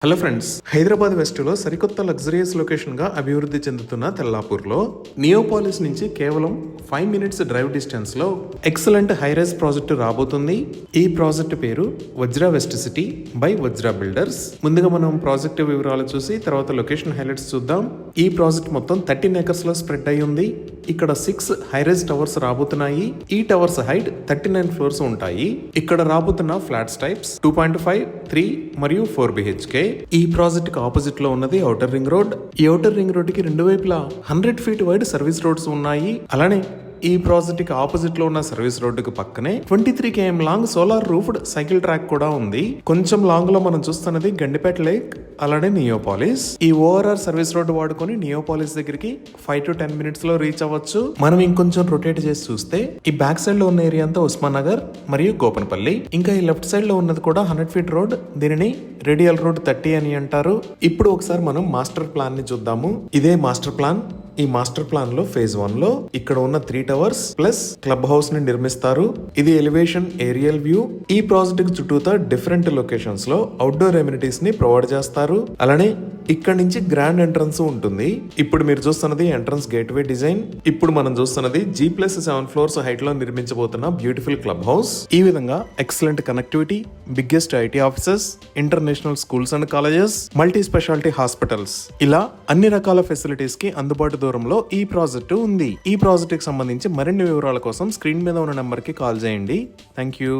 Hello friends, Hyderabad west లో సరికొత్త luxurious location గా అభివృద్ధి చెందుతున్న తెల్లాపూర్లో నియోపాలిస్ నుంచి కేవలం 5 minutes డ్రైవ్ డిస్టెన్స్ లో ఎక్సలెంట్ హైరైజ్ ప్రాజెక్టు రాబోతుంది. ఈ ప్రాజెక్ట్ పేరు Vajra west city by Vajra builders. ముందుగా మనం ప్రాజెక్ట్ వివరాలు చూసి తర్వాత లొకేషన్ హైలైట్స్ చూద్దాం. ఈ ప్రాజెక్ట్ మొత్తం 13 acres లో స్ప్రెడ్ అయి ఉంది. ఇక్కడ 6 హైరైజ్ టవర్స్ రాబోతున్నాయి. ఈ టవర్స్ హైట్ 39 floors ఉంటాయి. ఇక్కడ రాబోతున్న ఫ్లాట్స్ టైప్స్ 2.5, 3 మరియు 4 BHK. ఈ ప్రాజెక్ట్ కి ఆపోజిట్ లో ఉన్నది ఔటర్ రింగ్ రోడ్. ఈ ఔటర్ రింగ్ రోడ్ కి రెండు వైపులా 100 feet వైడ్ సర్వీస్ రోడ్స్ ఉన్నాయి. అలానే ఈ ప్రాజెక్ట్ కి ఆపోజిట్ లో ఉన్న సర్వీస్ రోడ్డుకి పక్కనే 23 km long solar roofed cycle track కూడా ఉంది. కొంచెం లాంగ్ లో మనం చూస్తున్నది గండిపేట లేక్, అలానే నియోపాలిస్. ఈ ఓఆర్ఆర్ సర్వీస్ రోడ్ వాడుకొని నియోపాలిస్ దగ్గరికి 5 to 10 minutes లో రీచ్ అవ్వచ్చు. మనం ఇంకొంచెం రొటేట్ చేసి చూస్తే ఈ బ్యాక్ సైడ్ లో ఉన్న ఏరియా అంతా ఉస్మాన్ నగర్ మరియు గోపనపల్లి. ఇంకా ఈ లెఫ్ట్ సైడ్ లో ఉన్నది కూడా 100 feet రోడ్. దీనిని రేడియల్ రోడ్ 30 అని అంటారు. ఇప్పుడు ఒకసారి మనం మాస్టర్ ప్లాన్ ని చూద్దాము. ఇదే మాస్టర్ ప్లాన్. ఈ మాస్టర్ ప్లాన్ లో ఫేజ్ 1 లో ఇక్కడ ఉన్న 3 towers ప్లస్ క్లబ్ హౌస్ ని నిర్మిస్తారు. ఇది ఎలివేషన్ ఏరియల్ వ్యూ. ఈ ప్రాజెక్ట్ చుట్టూతా డిఫరెంట్ లొకేషన్స్ లో అవుట్డోర్ ఎమ్యూనిటీస్ ని ప్రొవైడ్ చేస్తారు. అలానే ఇక్కడ నుంచి గ్రాండ్ ఎంట్రన్స్ ఉంటుంది. ఇప్పుడు మీరు చూస్తున్నది ఎంట్రన్స్ గేట్వే డిజైన్. ఇప్పుడు మనం చూస్తున్నది G+7 floors హైట్ లో నిర్మించబోతున్న బ్యూటిఫుల్ క్లబ్ హౌస్. ఈ విధంగా excellent connectivity, biggest IT offices, international schools and colleges, multi speciality hospitals, ఇలా అన్ని రకాల ఫెసిలిటీస్ కి అందుబాటు దూరంలో ఈ ప్రాజెక్టు ఉంది. ఈ ప్రాజెక్ట్ కి సంబంధించి మరిన్ని వివరాల కోసం స్క్రీన్ మీద ఉన్న నెంబర్ కి కాల్ చేయండి. Thank you.